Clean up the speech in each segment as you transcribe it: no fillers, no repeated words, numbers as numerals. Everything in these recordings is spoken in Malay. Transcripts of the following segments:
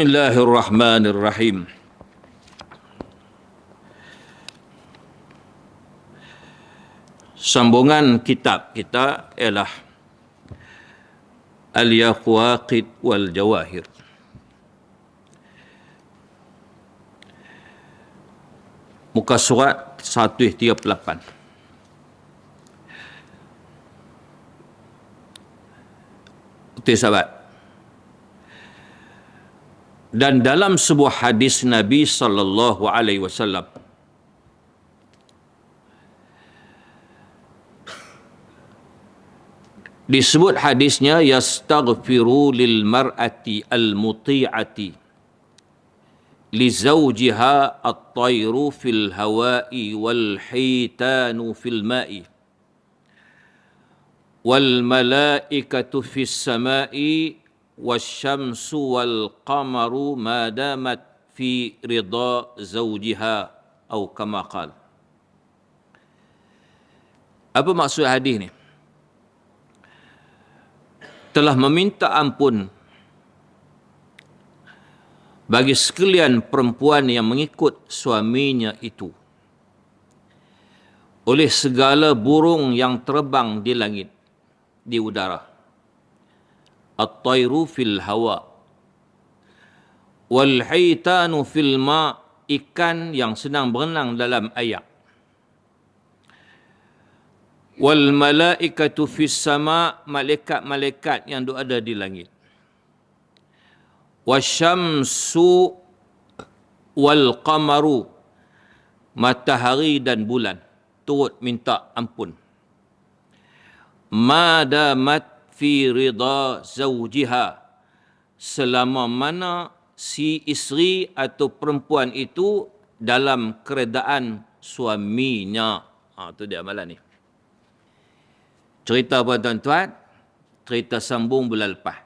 Bismillahirrahmanirrahim. Sambungan kitab kita ialah Al-Yaqwaqid wal Jawahir. Muka surat 138. Betul sahabat. Dan dalam sebuah hadis Nabi sallallahu alaihi wasallam disebut hadisnya, yastaghfiru lil mar'ati al-muti'ati li zawjiha at-tayru fil hawa'i wal hitanu fil ma'i wal malaikatu fis sama'i wasyamsu wal qamaru ma damat fi ridha zawjiha atau kama qala. Apa maksud hadis ni? Telah meminta ampun bagi sekalian perempuan yang mengikut suaminya itu oleh segala burung yang terbang di langit, di udara. At-tayru fil hawa wal hitanu fil ma, ikan yang sedang berenang dalam air. Wal malaikatu fis sama, malaikat-malaikat yang ada di langit. Wasyamsu wal qamaru, matahari dan bulan turut minta ampun. Madamat fi ridha zawjiha, selama mana si isteri atau perempuan itu dalam keredaan suaminya. Itu dia amalan ni. Cerita apa tuan-tuan? Cerita sambung bulan lepas.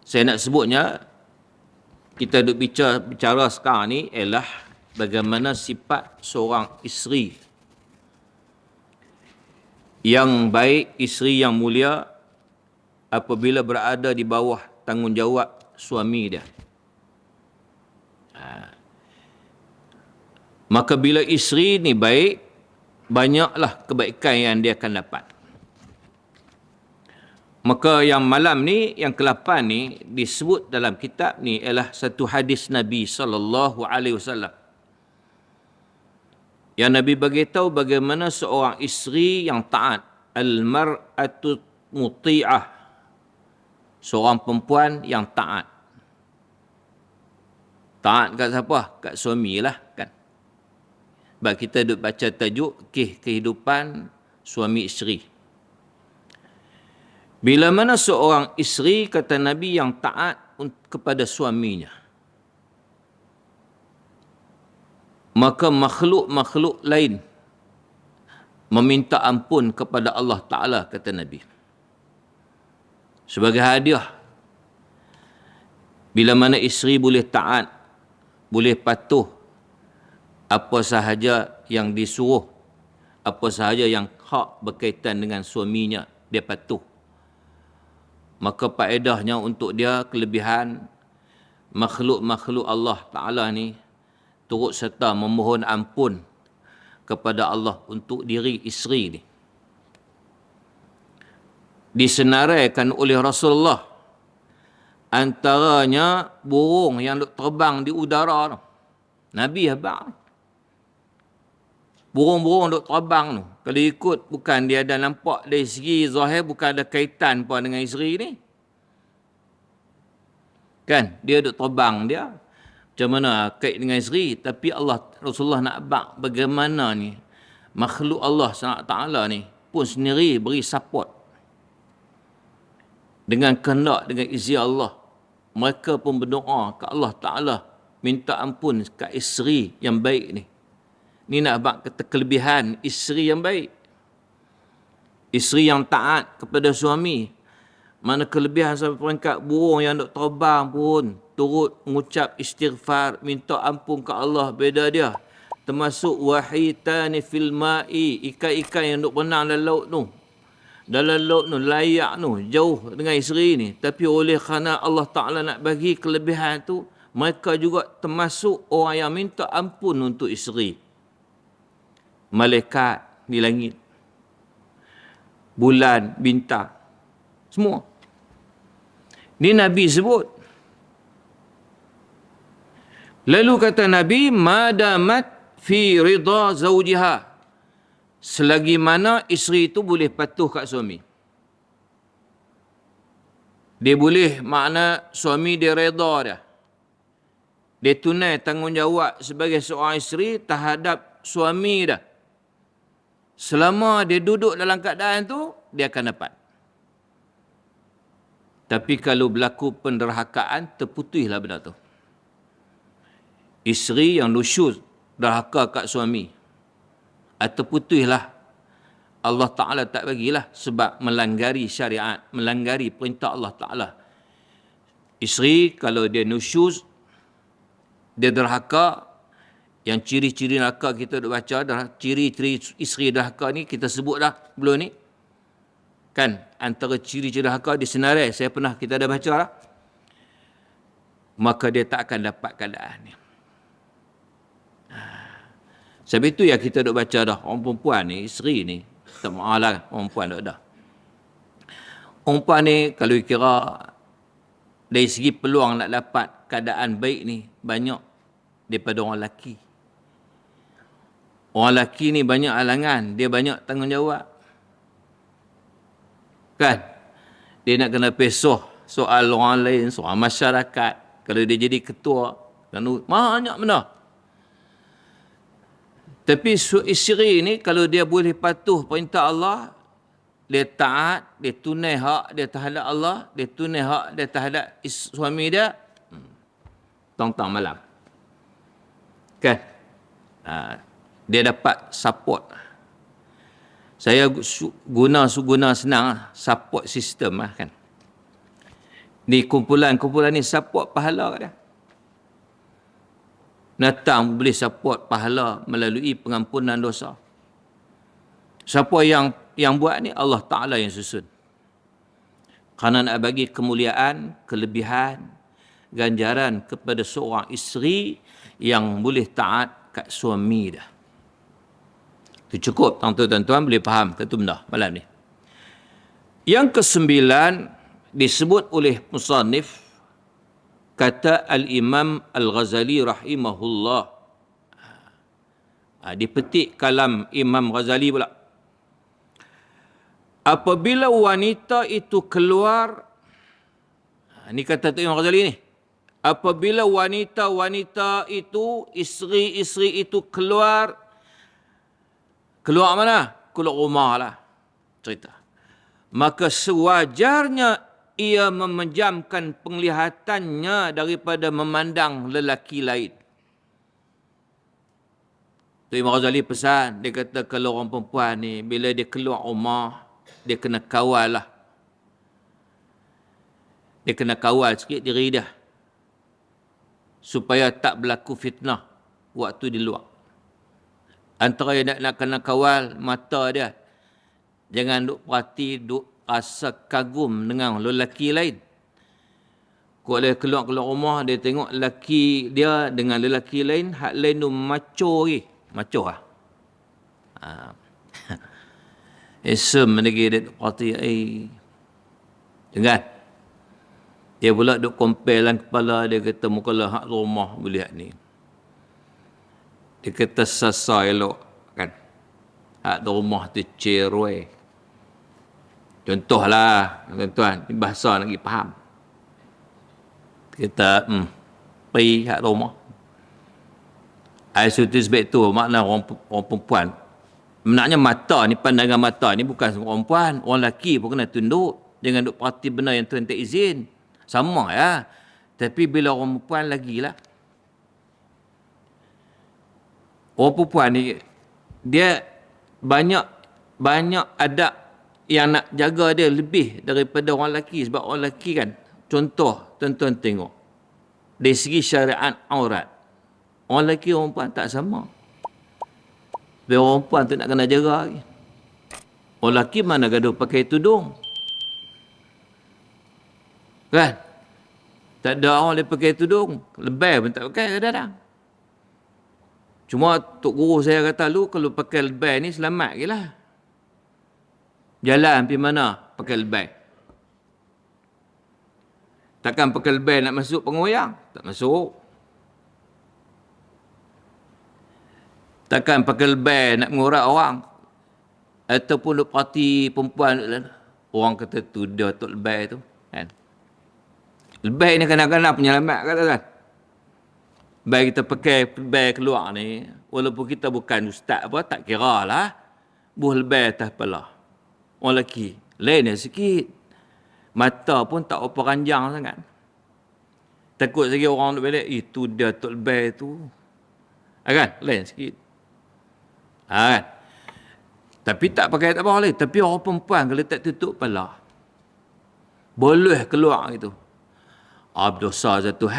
Saya nak sebutnya, kita duk bicara sekarang ni ialah bagaimana sifat seorang isteri yang baik, isteri yang mulia apabila berada di bawah tanggungjawab suami dia. Maka bila isteri ni baik, banyaklah kebaikan yang dia akan dapat. Maka yang malam ni, yang ke-8 ni, disebut dalam kitab ni ialah satu hadis Nabi sallallahu alaihi wasallam. Yang Nabi beritahu bagaimana seorang isteri yang taat, al-mar'atu muti'ah, seorang perempuan yang taat. Taat kat siapa? Kat suami lah kan. Sebab kita duk baca tajuk kehidupan suami isteri. Bila mana seorang isteri, kata Nabi, yang taat kepada suaminya, maka makhluk-makhluk lain meminta ampun kepada Allah Ta'ala, kata Nabi. Sebagai hadiah, bila mana isteri boleh taat, boleh patuh apa sahaja yang disuruh, apa sahaja yang hak berkaitan dengan suaminya, dia patuh. Maka faedahnya untuk dia, kelebihan makhluk-makhluk Allah Ta'ala ni turut serta memohon ampun kepada Allah untuk diri isteri ni. Disenaraikan oleh Rasulullah, antaranya burung yang terbang di udara tu. Nabi habaq. Burung-burung duk terbang tu, kalau ikut, bukan dia ada nampak dari segi zahir, bukan ada kaitan pun dengan isteri ni. Kan? Dia duk terbang dia. Macam mana kait dengan isteri? Tapi Rasulullah nak abang bagaimana ni makhluk Allah SWT ni pun sendiri beri support. Dengan kehendak, dengan izin Allah, mereka pun berdoa ke Allah Ta'ala, minta ampun ke isteri yang baik ni. Ni nak abang kata kelebihan isteri yang baik. Isteri yang taat kepada suami. Mana kelebihan sampai peringkat burung yang duk terbang pun turut mengucap istighfar, minta ampun ke Allah, beda dia. Termasuk wahitani fil ma'i, ikan-ikan yang duk berenang dalam laut tu. dalam laut nu layak nu jauh dengan isteri ni, tapi oleh kerana Allah Ta'ala nak bagi kelebihan tu, mereka juga termasuk orang yang minta ampun untuk isteri. Malaikat di langit, bulan, bintang, semua. Ni Nabi sebut. Lalu kata Nabi, madamat fi ridha zawjiha, selagi mana isteri itu boleh patuh kat suami. Dia boleh, makna suami dia reda dah. Dia tunai tanggungjawab sebagai seorang isteri terhadap suami dah. Selama dia duduk dalam keadaan tu, dia akan dapat. Tapi kalau berlaku penderhakaan, terputuslah benda tu. Isteri yang nusyuz derhaka kat suami, terputuslah. Allah Ta'ala tak bagilah sebab melanggari syariat, melanggari perintah Allah Ta'ala. Isteri kalau dia nusyuz, dia derhaka, yang ciri-ciri neraka kita duk baca, ciri-ciri isteri derhaka ni kita sebut dah belum ni? Kan, antara ciri-ciri derhaka di senarai, kita dah baca dah. Maka dia tak akan dapat keadaan ni. Sebab itu yang kita duk baca dah, orang perempuan ni, isteri ni, tak maaf lah, orang perempuan duk dah. Orang perempuan ni, kalau kira dari segi peluang nak dapat keadaan baik ni, banyak daripada orang lelaki. Orang lelaki ni banyak halangan, dia banyak tanggungjawab. Kan? Dia nak kena pesoh soal orang lain, soal masyarakat. Kalau dia jadi ketua, banyak benda. Tapi isteri ni, kalau dia boleh patuh perintah Allah, dia taat, dia tunai hak dia terhadap Allah, dia tunai hak dia terhadap suami dia, tong-tong malam. Kan? Dia dapat support. Saya guna senang support system kan. Ni kumpulan ni support pahala dia. Datang boleh support pahala melalui pengampunan dosa. Siapa yang buat ni? Allah Ta'ala yang susun. Kerana nak bagi kemuliaan, kelebihan, ganjaran kepada seorang isteri yang boleh taat kat suami dah. Itu cukup, tuan-tuan boleh faham satu benda malam ni. Yang kesembilan disebut oleh musannif, kata Al-Imam Al-Ghazali rahimahullah. Dipetik kalam Imam Ghazali pula. Apabila wanita itu keluar, ini kata Imam Ghazali ni. Apabila wanita-wanita itu, isteri-isteri itu keluar mana? Keluar rumah lah. Cerita. Maka sewajarnya ia memejamkan penglihatannya daripada memandang lelaki lain. Tu Imam Ghazali pesan, dia kata kalau orang perempuan ni, bila dia keluar rumah, dia kena kawal lah. Dia kena kawal sikit diri dia. Supaya tak berlaku fitnah waktu di luar. Antara yang nak kena kawal mata dia. Jangan duk perhati, duk rasa kagum dengan lelaki lain. Kalau dia keluar rumah, dia tengok lelaki dia dengan lelaki lain, hak lain tu macho lagi. Macho lah. Esem lagi dia duk perhati. Jangan. Dia pula duk compare dalam kepala dia, kata mukalah hak rumah boleh hak ni. Dia kata sasa elok kan. Hak rumah tu ceroi. Contohlah, tuan-tuan, ini bahasa lagi faham. Kita pergi hak rumah. Aisyah tu sebab tu makna orang perempuan. Sebenarnya mata ni, pandangan mata ni bukan orang perempuan. Orang lelaki pun kena tunduk. Jangan duk perhati benda yang Tuhan tak izin. Sama ya. Tapi bila orang perempuan lagilah. Orang perempuan ni, dia banyak adab yang nak jaga dia lebih daripada orang lelaki. Sebab orang lelaki kan, contoh, tuan-tuan tengok. Dari segi syariat aurat. Orang lelaki, orang perempuan tak sama. Biar orang perempuan tu nak kena jaga lagi. Orang lelaki mana gaduh pakai tudung. Kan? Tak ada orang boleh pakai tudung. Lebay pun tak pakai kadang-kadang. Cuma Tok Guru saya kata lu kalau pakai lebay ni selamat je lah. Jalan pergi mana pakai lebay. Takkan pakai lebay nak masuk pengoyang? Tak masuk. Takkan pakai lebay nak mengorak orang. Ataupun duk parti perempuan. Orang kata tu dia Tok Lebay tu. Kan? Lebay ni kadang-kadang penyelamat kata kan. Baik kita pakai lebay keluar ni, walaupun kita bukan ustaz apa, tak kira lah. Buh lebay atas kepala. Orang lelaki. Lain dia sikit. Mata pun tak apa ranjang sangat. Takut lagi orang duk balik, itu dia Tok Lebay tu. Kan? Lain sikit. Kan? Tapi tak pakai tak apa lagi. Tapi orang perempuan kalau tak tutup kepala, boleh keluar gitu. Berdosa satu.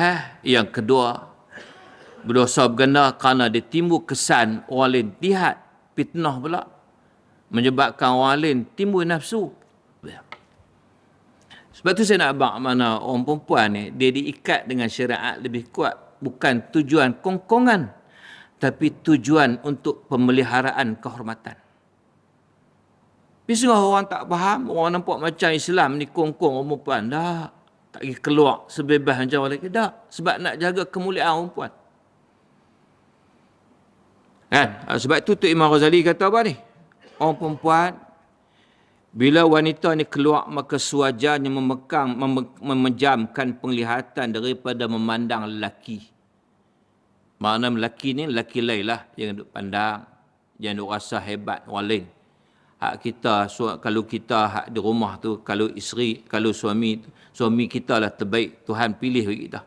Yang kedua, berdosa berganda kerana dia timbul kesan orang lain lihat, fitnah pula. Menyebabkan orang lain timbul nafsu. Sebab tu saya nak abang mana orang perempuan ni, dia diikat dengan syariat lebih kuat. Bukan tujuan kongkongan, tapi tujuan untuk pemeliharaan kehormatan. Biasanya orang tak faham, orang nampak macam Islam ni kongkong orang perempuan. Tak pergi keluar sebebas macam orang lelaki. Tak. Sebab nak jaga kemuliaan perempuan. Kan? Sebab tu Tok Imam Ghazali kata apa ni? Orang perempuan, bila wanita ni keluar, maka sewajarnya memejamkan penglihatan daripada memandang lelaki. Makna lelaki ni, lelaki lain lah. Jangan duk pandang. Jangan duk rasa hebat orang lain. Hak kita, kalau kita hak di rumah tu, kalau isteri, kalau suami kita lah terbaik. Tuhan pilih bagi kita.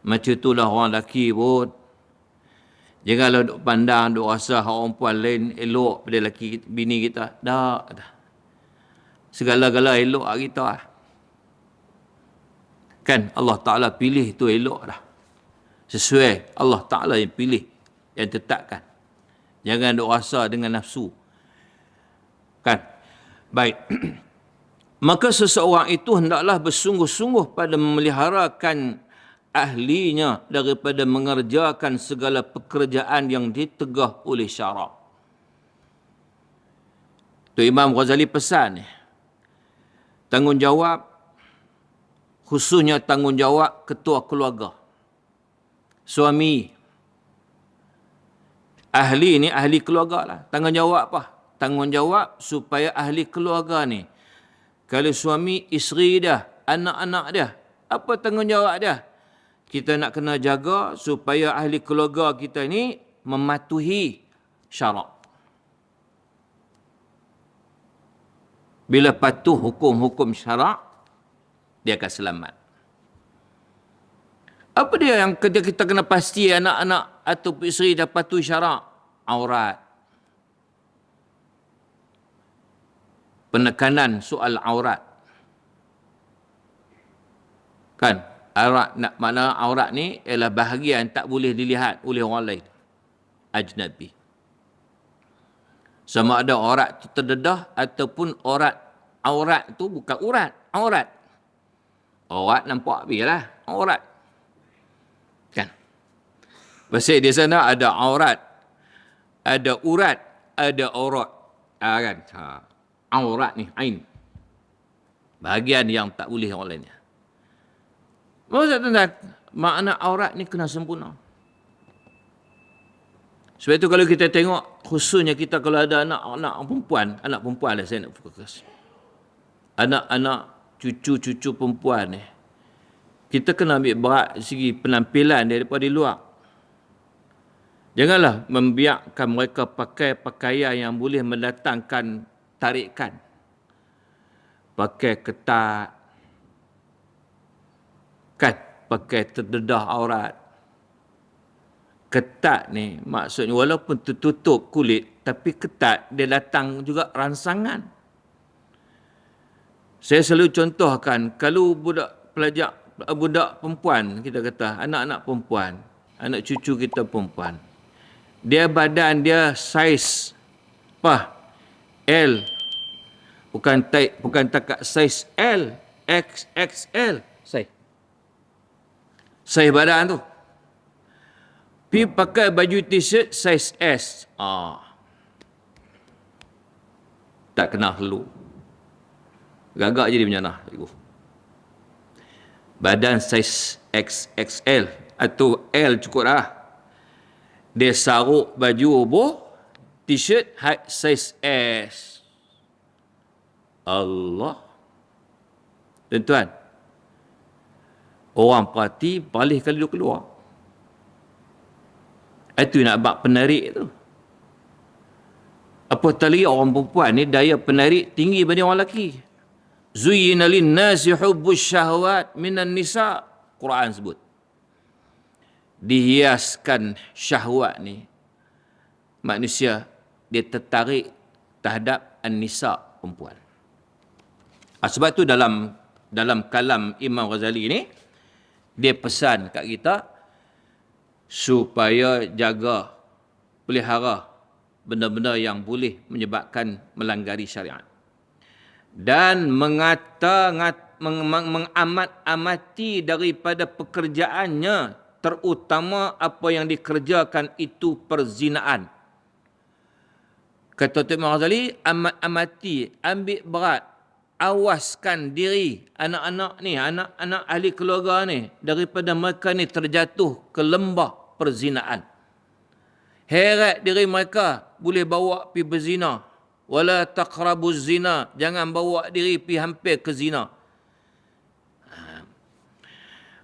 Macam itulah orang lelaki pun. Janganlah duk pandang, duk rasa orang perempuan lain elok pada lelaki bini kita. Tak. Segala-gala elok kita lah. Kan Allah Ta'ala pilih tu elok dah. Sesuai Allah Ta'ala yang pilih, yang tetapkan. Jangan duk rasa dengan nafsu. Kan? Baik. Maka seseorang itu hendaklah bersungguh-sungguh pada memeliharakan ahlinya daripada mengerjakan segala pekerjaan yang ditegah oleh syarak. Tu Imam Ghazali pesan ni. Tanggungjawab, khususnya tanggungjawab ketua keluarga. Suami. Ahli ni ahli keluarga lah. Tanggungjawab apa? Tanggungjawab supaya ahli keluarga ni, kalau suami, isteri dia, anak-anak dia, apa tanggungjawab dia? Kita nak kena jaga supaya ahli keluarga kita ni mematuhi syarak. Bila patuh hukum-hukum syarak, dia akan selamat. Apa dia yang kita kena pasti anak-anak atau isteri dah patuh syarak? Aurat. Penekanan soal aurat. Kan? Makna aurat ni ialah bahagian tak boleh dilihat oleh orang lain. Ajnabi. Sama ada aurat tu terdedah ataupun aurat tu bukan urat. Aurat. Aurat nampak habis lah. Aurat. Kan? Pasal di sana ada aurat. Ada urat. Ada aurat. Kan? Aurat ni, ain. Bahagian yang tak boleh orang lainnya. Maksudnya, makna aurat ni kena sempurna. Sebab itu kalau kita tengok, khususnya kita kalau ada anak perempuan lah saya nak fokus. Anak-anak, cucu-cucu perempuan ni, kita kena ambil berat segi penampilan daripada luar. Janganlah membiarkan mereka pakai pakaian yang boleh mendatangkan tarikan. Pakai ketat. Kan? Pakai terdedah aurat. Ketat ni maksudnya walaupun tertutup kulit, tapi ketat dia datang juga rangsangan. Saya selalu contohkan, kalau budak perempuan, kita kata, anak-anak perempuan, anak cucu kita perempuan, dia badan dia saiz apa? L. Bukan takat saiz L, XXL. Saiz badan tu. Pi pakai baju t-shirt saiz S. Tak kena perlu. Gagak je dia menyana. Badan saiz XXL atau L cukup dah. Dia saruk baju buh, t-shirt saiz S. Allah. Tuan-tuan, orang parti paling kali dia keluar. Itu nak bak penarik tu. Apatah lagi orang perempuan ni daya penarik tinggi berbanding orang lelaki. Zuyyina lin-nasi hubbus syahwat minan nisa. Quran sebut. Dihiaskan syahwat ni. Manusia dia tertarik terhadap an-nisa, perempuan. Sebab tu dalam kalam Imam Ghazali ni dia pesan kat kita supaya jaga, pelihara benda-benda yang boleh menyebabkan melanggari syariat. Dan mengamat-amati daripada pekerjaannya, terutama apa yang dikerjakan itu perzinaan. Kata Imam Ghazali, amati, ambil berat, awaskan diri anak-anak ni, anak-anak ahli keluarga ni, daripada mereka ni terjatuh ke lembah perzinaan. Heret diri mereka boleh bawa pergi berzina. Wala taqrabuz zina, jangan bawa diri pergi hampir ke zina.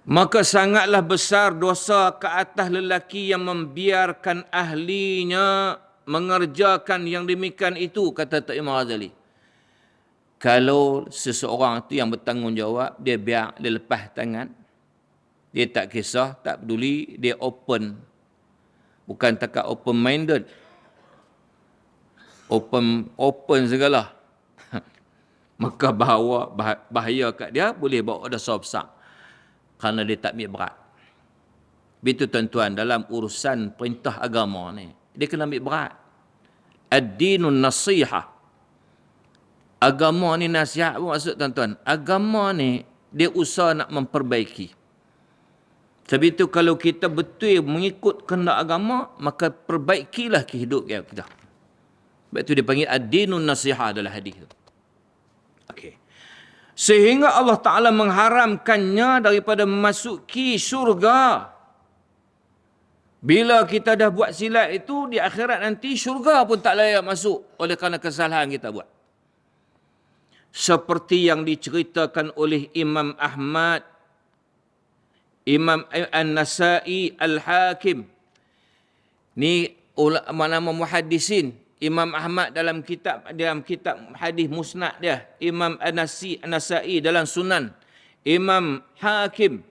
Maka sangatlah besar dosa ke atas lelaki yang membiarkan ahlinya mengerjakan yang demikian itu, kata Imam Ghazali. Kalau seseorang itu yang bertanggungjawab, dia biar, dia lepas tangan, dia tak kisah, tak peduli, dia open. Bukan takat open-minded. Open segala. Maka bahaya kat dia, boleh bawa dosa besar. Kerana dia tak ambil berat. Begitu tuan-tuan, dalam urusan perintah agama ni, dia kena ambil berat. Ad-dinun nasihah. Agama ni nasihat pun maksud tuan-tuan. Agama ni, dia usaha nak memperbaiki. Sebab itu kalau kita betul mengikut kehendak agama, maka perbaikilah kehidupan kita. Sebab itu dia panggil ad-dinun nasihah dalam hadis itu. Okey. Sehingga Allah Ta'ala mengharamkannya daripada memasuki syurga. Bila kita dah buat silap itu, di akhirat nanti syurga pun tak layak masuk oleh kerana kesalahan kita buat. Seperti yang diceritakan oleh Imam Ahmad, Imam An-Nasai, Al-Hakim. Ni ulama muhaddisin. Imam Ahmad dalam kitab hadis musnad dia, Imam An-Nasai dalam sunan, Imam Hakim.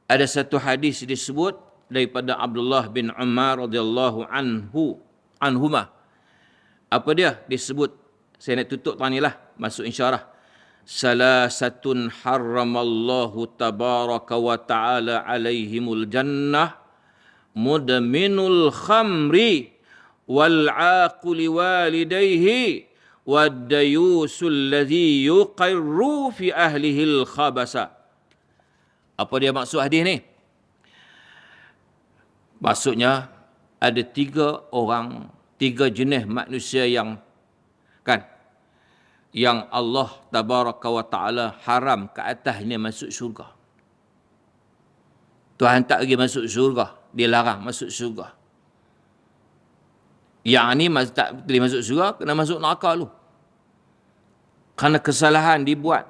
Ada satu hadis disebut daripada Abdullah bin Umar radhiyallahu anhuma. Apa dia? Disebut, saya nak tutup tadi lah, masuk insyarah. Salasatun harramallahu tabaraka wa ta'ala alaihimul jannah, mudminul khamri wal-'aquli walidayhi wad-dayusul ladzi yuqirru fi ahlihi al-khabasa. Apa dia maksud hadis ni? Maksudnya ada tiga jenis manusia yang Allah tabaraka wa ta'ala haram ke atasnya masuk syurga. Tuhan tak bagi masuk syurga, dia larang masuk syurga. Yang ni tak boleh masuk syurga, kena masuk neraka lu. Kerana kesalahan dibuat.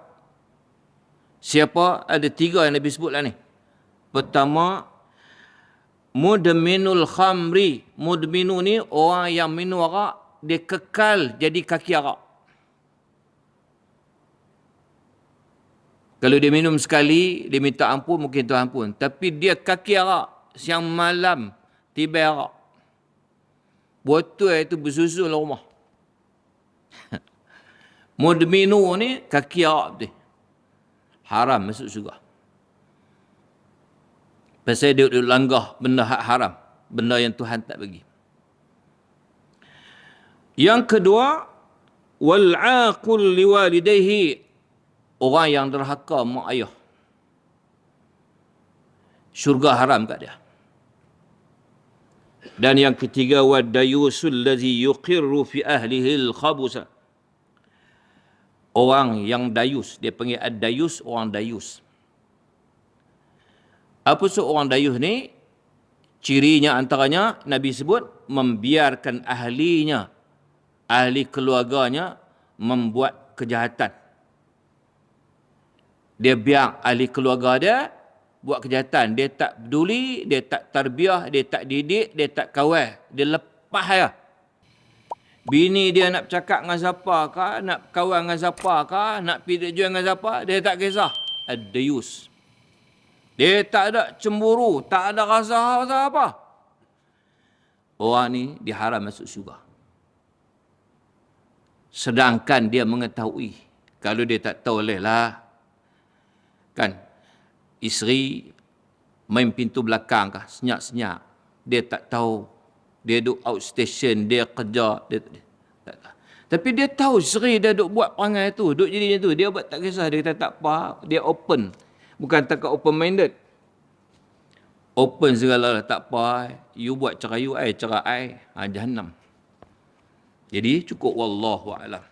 Siapa? Ada tiga yang Nabi sebut lah ni. Pertama, mudminul khamri. Mudminu ni orang yang minum arak, dia kekal jadi kaki arak. Kalau dia minum sekali, dia minta ampun, mungkin Tuhan ampun. Tapi dia kaki arak, siang malam, tiba arak. Botol itu bersusun dalam rumah. Mudminu ni kaki arak betul. Haram masuk syurga. Pasal dia langgah benda hak haram. Benda yang Tuhan tak bagi. Yang kedua, wal-aqul liwalidayhi, orang yang derhaka mak ayah. Syurga haram kat dia. Dan yang ketiga, wad-dayusul ladzi yuqirru fi ahlihi al-khabusa. Orang yang dayus, dia panggil ad-dayus, orang dayus. Apa seorang dayus ni? Cirinya antaranya Nabi sebut membiarkan ahlinya, ahli keluarganya membuat kejahatan. Dia biar ahli keluarga dia buat kejahatan. Dia tak peduli, dia tak tarbiyah, dia tak didik, dia tak kawal. Dia lepas ya. Bini dia nak bercakap dengan siapa kah, nak kawan dengan siapa kah, nak pergi jual dengan siapa, dia tak kisah. Ad-dayus. Dia tak ada cemburu, tak ada rasa apa. Orang ni diharam masuk syurga. Sedangkan dia mengetahui, kalau dia tak tahu lah, kan, isteri main pintu belakang kah, senyap-senyap. Dia tak tahu. Dia duduk outstation, dia kerja. Dia tak tahu. Tapi dia tahu isteri dia duduk buat perangai tu, duduk jadi macam tu. Dia buat tak kisah, dia kata tak apa. Dia open. Bukan takat open-minded. Open segala, tak apa. You buat cara you, cara I. Jahannam. Jadi cukup wallahu a'lam.